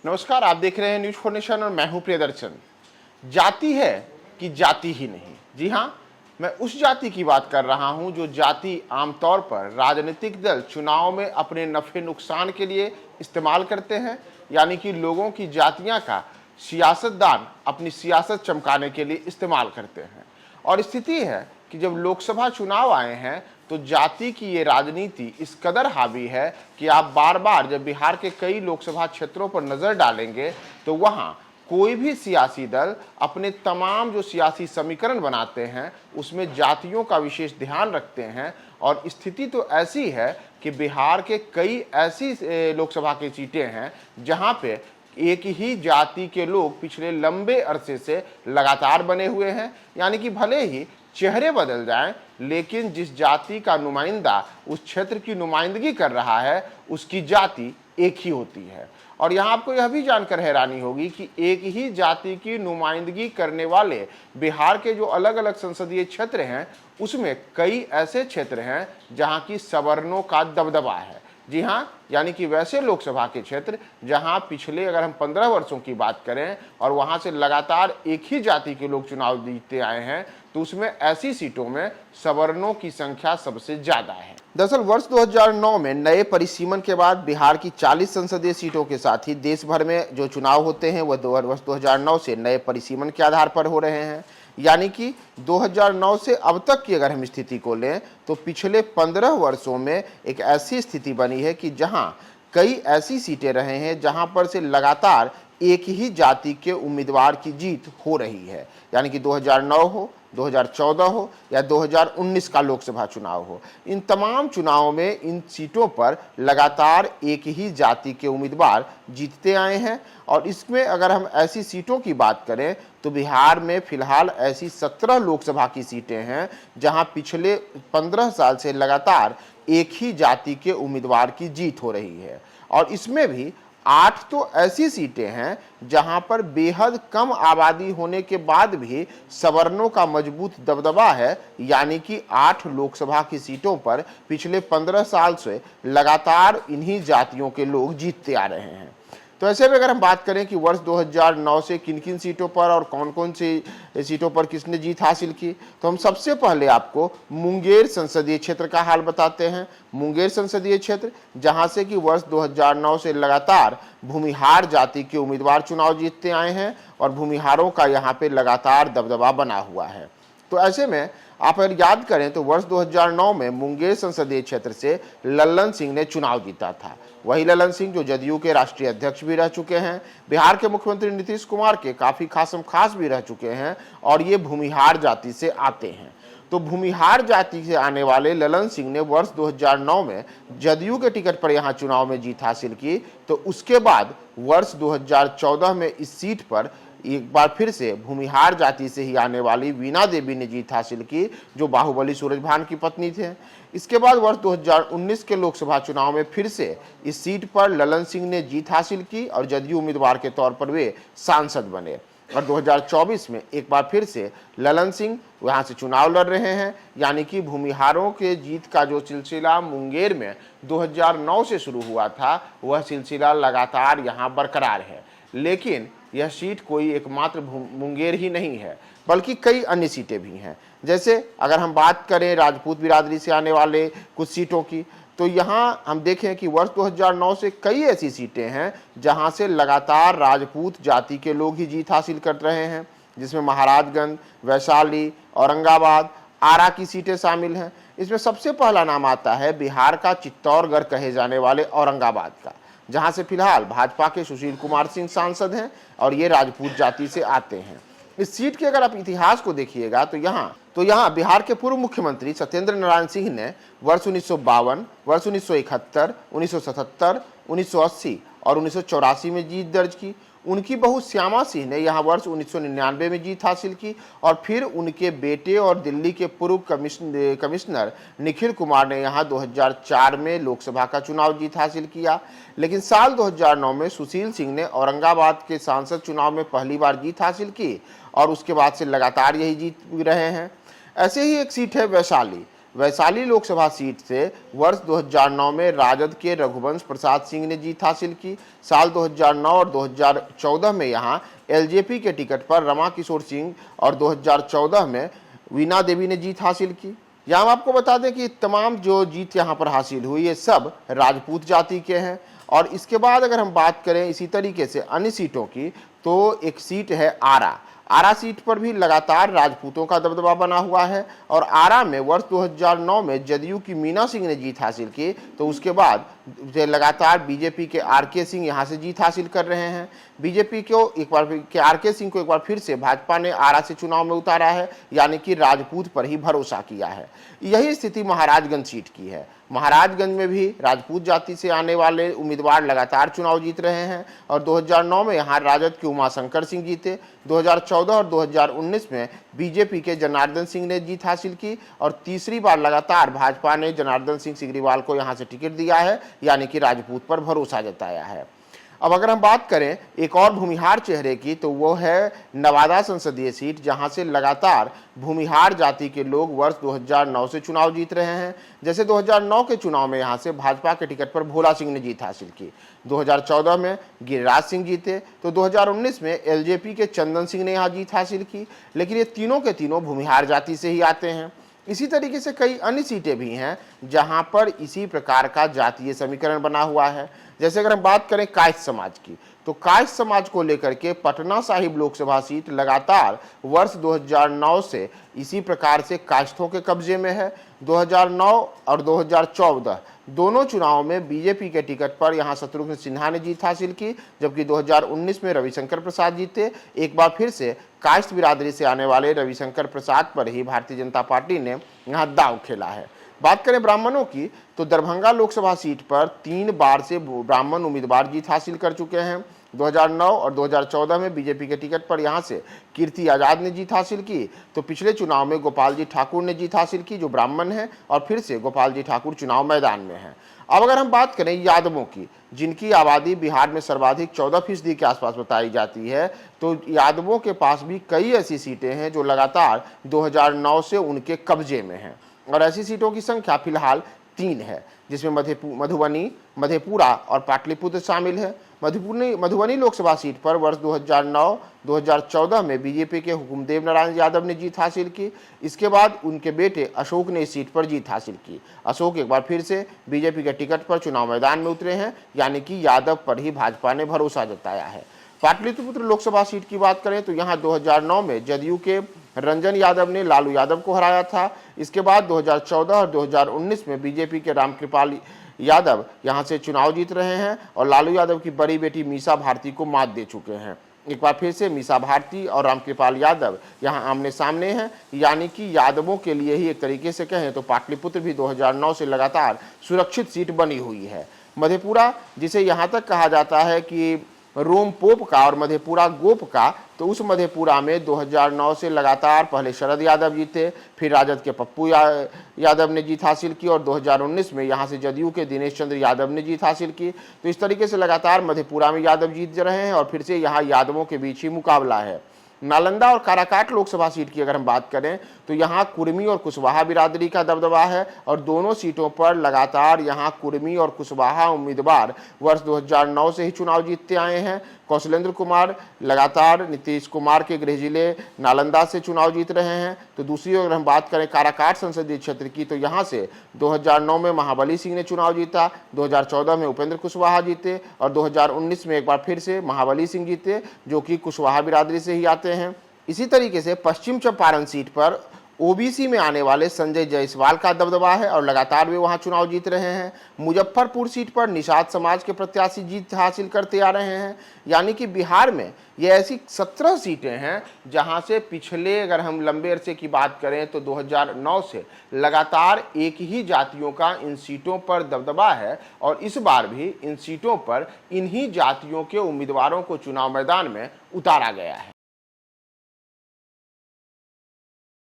नमस्कार, आप देख रहे हैं न्यूज फॉर नेशन और मैं हूं प्रियदर्शन। जाति है कि जाति ही नहीं। जी हां, मैं उस जाति की बात कर रहा हूं जो जाति आमतौर पर राजनीतिक दल चुनाव में अपने नफे नुकसान के लिए इस्तेमाल करते हैं, यानी कि लोगों की जातियां का सियासतदान अपनी सियासत चमकाने के लिए इस्तेमाल करते हैं। और स्थिति है कि जब लोकसभा चुनाव आए हैं तो जाति की ये राजनीति इस कदर हावी है कि आप बार बार जब बिहार के कई लोकसभा क्षेत्रों पर नजर डालेंगे तो वहां कोई भी सियासी दल अपने तमाम जो सियासी समीकरण बनाते हैं उसमें जातियों का विशेष ध्यान रखते हैं। और स्थिति तो ऐसी है कि बिहार के कई ऐसी लोकसभा की सीटें हैं जहां पे एक ही जाति के लोग पिछले लंबे अरसे से लगातार बने हुए हैं, यानी कि भले ही चेहरे बदल जाएं लेकिन जिस जाति का नुमाइंदा उस क्षेत्र की नुमाइंदगी कर रहा है उसकी जाति एक ही होती है। और यहाँ आपको यह भी जानकर हैरानी होगी कि एक ही जाति की नुमाइंदगी करने वाले बिहार के जो अलग अलग संसदीय क्षेत्र हैं उसमें कई ऐसे क्षेत्र हैं जहाँ की सवर्णों का दबदबा है। जी हाँ, यानी कि वैसे लोकसभा के क्षेत्र जहां पिछले अगर हम 15 वर्षों की बात करें और वहां से लगातार एक ही जाति के लोग चुनाव जीतते आए हैं तो उसमें ऐसी सीटों में सवर्णों की संख्या सबसे ज्यादा है। दरअसल वर्ष 2009 में नए परिसीमन के बाद बिहार की 40 संसदीय सीटों के साथ ही देश भर में जो चुनाव होते हैं वह वर्ष 2009 से नए परिसीमन के आधार पर हो रहे हैं। यानी कि 2009 से अब तक की अगर हम स्थिति को लें तो पिछले 15 वर्षों में एक ऐसी स्थिति बनी है कि जहां कई ऐसी सीटें रहे हैं जहां पर से लगातार एक ही जाति के उम्मीदवार की जीत हो रही है। यानी कि 2009 हो, 2014 हो या 2019 का लोकसभा चुनाव हो, इन तमाम चुनावों में इन सीटों पर लगातार एक ही जाति के उम्मीदवार जीतते आए हैं। और इसमें अगर हम ऐसी सीटों की बात करें तो बिहार में फिलहाल ऐसी 17 लोकसभा की सीटें हैं जहां पिछले 15 साल से लगातार एक ही जाति के उम्मीदवार की जीत हो रही है। और इसमें भी 8 तो ऐसी सीटें हैं जहां पर बेहद कम आबादी होने के बाद भी सवर्णों का मजबूत दबदबा है। यानी कि 8 लोकसभा की सीटों पर पिछले 15 साल से लगातार इन्हीं जातियों के लोग जीतते आ रहे हैं। तो ऐसे में अगर हम बात करें कि वर्ष 2009 से किन किन सीटों पर और कौन कौन सी सीटों पर किसने जीत हासिल की, तो हम सबसे पहले आपको मुंगेर संसदीय क्षेत्र का हाल बताते हैं। मुंगेर संसदीय क्षेत्र जहां से कि वर्ष 2009 से लगातार भूमिहार जाति के उम्मीदवार चुनाव जीतते आए हैं और भूमिहारों का यहाँ पे लगातार दबदबा बना हुआ है। तो ऐसे में आप अगर याद करें तो वर्ष 2009 में मुंगेर संसदीय क्षेत्र से लल्लन सिंह ने चुनाव जीता था। वही लल्लन सिंह जो जदयू के राष्ट्रीय अध्यक्ष भी रह चुके हैं, बिहार के मुख्यमंत्री नीतीश कुमार के काफी खास भी रह चुके हैं और ये भूमिहार जाति से आते हैं। तो भूमिहार जाति से आने वाले लल्लन सिंह ने वर्ष 2009 में जदयू के टिकट पर यहाँ चुनाव में जीत हासिल की। तो उसके बाद वर्ष 2014 में इस सीट पर एक बार फिर से भूमिहार जाति से ही आने वाली वीणा देवी ने जीत हासिल की, जो बाहुबली सूरजभान की पत्नी थे। इसके बाद वर्ष 2019 के लोकसभा चुनाव में फिर से इस सीट पर लल्लन सिंह ने जीत हासिल की और जदयू उम्मीदवार के तौर पर वे सांसद बने। और 2024 में एक बार फिर से लल्लन सिंह वहां से चुनाव लड़ रहे हैं। यानी कि भूमिहारों के जीत का जो सिलसिला मुंगेर में 2009 से शुरू हुआ था वह सिलसिला लगातार यहाँ बरकरार है। लेकिन यह सीट कोई एकमात्र मुंगेर ही नहीं है बल्कि कई अन्य सीटें भी हैं। जैसे अगर हम बात करें राजपूत बिरादरी से आने वाले कुछ सीटों की तो यहाँ हम देखें कि वर्ष 2009 से कई ऐसी सीटें हैं जहां से लगातार राजपूत जाति के लोग ही जीत हासिल कर रहे हैं, जिसमें महाराजगंज, वैशाली, औरंगाबाद, आरा की सीटें शामिल हैं। इसमें सबसे पहला नाम आता है बिहार का चित्तौड़गढ़ कहे जाने वाले औरंगाबाद का, जहां से फिलहाल भाजपा के सुशील कुमार सिंह सांसद हैं और ये राजपूत जाति से आते हैं। इस सीट के अगर आप इतिहास को देखिएगा तो यहाँ बिहार के पूर्व मुख्यमंत्री सत्येंद्र नारायण सिंह ने वर्ष 1952, वर्ष 1971, 1977, 1980 और 1984 में जीत दर्ज की। उनकी बहू श्यामा सिंह ने यहाँ वर्ष 1999 में जीत हासिल की और फिर उनके बेटे और दिल्ली के पूर्व कमिश्नर निखिल कुमार ने यहाँ 2004 में लोकसभा का चुनाव जीत हासिल किया। लेकिन साल 2009 में सुशील सिंह ने औरंगाबाद के सांसद चुनाव में पहली बार जीत हासिल की और उसके बाद से लगातार यही जीत रहे हैं। ऐसे ही एक सीट है वैशाली। वैशाली लोकसभा सीट से वर्ष 2009 में राजद के रघुवंश प्रसाद सिंह ने जीत हासिल की। साल 2009 और 2014 में यहां एलजेपी के टिकट पर रमा किशोर सिंह और 2014 में वीणा देवी ने जीत हासिल की। यहाँ हम आपको बता दें कि तमाम जो जीत यहाँ पर हासिल हुई ये सब राजपूत जाति के हैं। और इसके बाद अगर हम बात करें इसी तरीके से अन्य सीटों की, तो एक सीट है आरा सीट पर भी लगातार राजपूतों का दबदबा बना हुआ है। और आरा में वर्ष 2009 में जदयू की मीना सिंह ने जीत हासिल की, तो उसके बाद लगातार बीजेपी के आरके सिंह यहां से जीत हासिल कर रहे हैं। बीजेपी को एक बार के आरके सिंह को एक बार फिर से भाजपा ने आरा से चुनाव में उतारा है, यानी कि राजपूत पर ही भरोसा किया है। यही स्थिति महाराजगंज सीट की है। महाराजगंज में भी राजपूत जाति से आने वाले उम्मीदवार लगातार चुनाव जीत रहे हैं और 2009 में यहाँ राजद के उमाशंकर सिंह जीते। 2014 और 2019 में बीजेपी के जनार्दन सिंह ने जीत हासिल की और तीसरी बार लगातार भाजपा ने जनार्दन सिंह सिग्रीवाल को यहाँ से टिकट दिया है, यानी कि राजपूत पर भरोसा जताया है। अब अगर हम बात करें एक और भूमिहार चेहरे की, तो वो है नवादा संसदीय सीट, जहां से लगातार भूमिहार जाति के लोग वर्ष 2009 से चुनाव जीत रहे हैं। जैसे 2009 के चुनाव में यहां से भाजपा के टिकट पर भोला सिंह ने जीत हासिल की। 2014 में गिरिराज सिंह जीते, तो 2019 में एलजेपी के चंदन सिंह ने यहां जीत हासिल की। लेकिन ये तीनों के तीनों भूमिहार जाति से ही आते हैं। इसी तरीके से कई अन्य सीटें भी हैं जहां पर इसी प्रकार का जातीय समीकरण बना हुआ है। जैसे अगर हम बात करें कायस्थ समाज की, तो कायस्थ समाज को लेकर के पटना साहिब लोकसभा सीट लगातार वर्ष 2009 से इसी प्रकार से कायस्थों के कब्जे में है। 2009 और 2014 दोनों चुनाव में बीजेपी के टिकट पर यहां शत्रुघ्न सिन्हा ने जीत हासिल की, जबकि 2019 में रविशंकर प्रसाद जीते। एक बार फिर से कायस्थ बिरादरी से आने वाले रविशंकर प्रसाद पर ही भारतीय जनता पार्टी ने यहां दांव खेला है। बात करें ब्राह्मणों की, तो दरभंगा लोकसभा सीट पर 3 बार से ब्राह्मण उम्मीदवार जीत हासिल कर चुके हैं। 2009 और 2014 में बीजेपी के टिकट पर यहां से कीर्ति आजाद ने जीत हासिल की, तो पिछले चुनाव में गोपाल जी ठाकुर ने जीत हासिल की, जो ब्राह्मण है, और फिर से गोपाल जी ठाकुर चुनाव मैदान में है। अब अगर हम बात करें यादवों की, जिनकी आबादी बिहार में सर्वाधिक 14% के आसपास बताई जाती है, तो यादवों के पास भी कई ऐसी सीटें हैं जो लगातार 2009 से उनके कब्जे में हैं। और ऐसी सीटों की संख्या फिलहाल 3 है, जिसमें मधुबनी, मधेपुरा और पाटलिपुत्र शामिल है। मधुबनी लोकसभा सीट पर वर्ष 2009-2014 में बीजेपी के हुकुमदेव नारायण यादव ने जीत हासिल की। इसके बाद उनके बेटे अशोक ने इस सीट पर जीत हासिल की। अशोक एक बार फिर से बीजेपी के टिकट पर चुनाव मैदान में उतरे हैं, यानी कि यादव पर ही भाजपा ने भरोसा जताया है। पाटलिपुत्र लोकसभा सीट की बात करें तो यहाँ 2009 में जदयू के रंजन यादव ने लालू यादव को हराया था। इसके बाद 2014 और 2019 में बीजेपी के रामकृपाल यादव यहां से चुनाव जीत रहे हैं और लालू यादव की बड़ी बेटी मीसा भारती को मात दे चुके हैं। एक बार फिर से मीसा भारती और रामकृपाल यादव यहां आमने सामने हैं, यानी कि यादवों के लिए ही एक तरीके से कहें तो पाटलिपुत्र भी 2009 से लगातार सुरक्षित सीट बनी हुई है। मधेपुरा, जिसे यहां तक कहा जाता है कि रोम पोप का और मधेपुरा गोप का, तो उस मधेपुरा में 2009 से लगातार पहले शरद यादव जीते, फिर राजद के पप्पू यादव ने जीत हासिल की और 2019 में यहां से जदयू के दिनेश चंद्र यादव ने जीत हासिल की। तो इस तरीके से लगातार मधेपुरा में यादव जीत रहे हैं और फिर से यहां यादवों के बीच ही मुकाबला है। नालंदा और काराकाट लोकसभा सीट की अगर हम बात करें तो यहाँ कुर्मी और कुशवाहा बिरादरी का दबदबा है और दोनों सीटों पर लगातार यहाँ कुर्मी और कुशवाहा उम्मीदवार वर्ष 2009 से ही चुनाव जीतते आए हैं। कौशलेंद्र कुमार लगातार नीतीश कुमार के गृह जिले नालंदा से चुनाव जीत रहे हैं। तो दूसरी ओर अगर हम बात करें काराकाट संसदीय क्षेत्र की, तो यहाँ से 2009 में महाबली सिंह ने चुनाव जीता, 2014 में उपेंद्र कुशवाहा जीते और 2019 में एक बार फिर से महाबली सिंह जीते, जो कि कुशवाहा बिरादरी से ही आते हैं। इसी तरीके से पश्चिम चंपारण सीट पर ओबीसी में आने वाले संजय जायसवाल का दबदबा है और लगातार वे वहां चुनाव जीत रहे हैं। मुजफ्फरपुर सीट पर निषाद समाज के प्रत्याशी जीत हासिल करते आ रहे हैं। यानी कि बिहार में ये ऐसी 17 सीटें हैं जहां से पिछले अगर हम लंबे अरसे की बात करें तो 2009 से लगातार एक ही जातियों का इन सीटों पर दबदबा है और इस बार भी इन सीटों पर इन्हीं जातियों के उम्मीदवारों को चुनाव मैदान में उतारा गया है।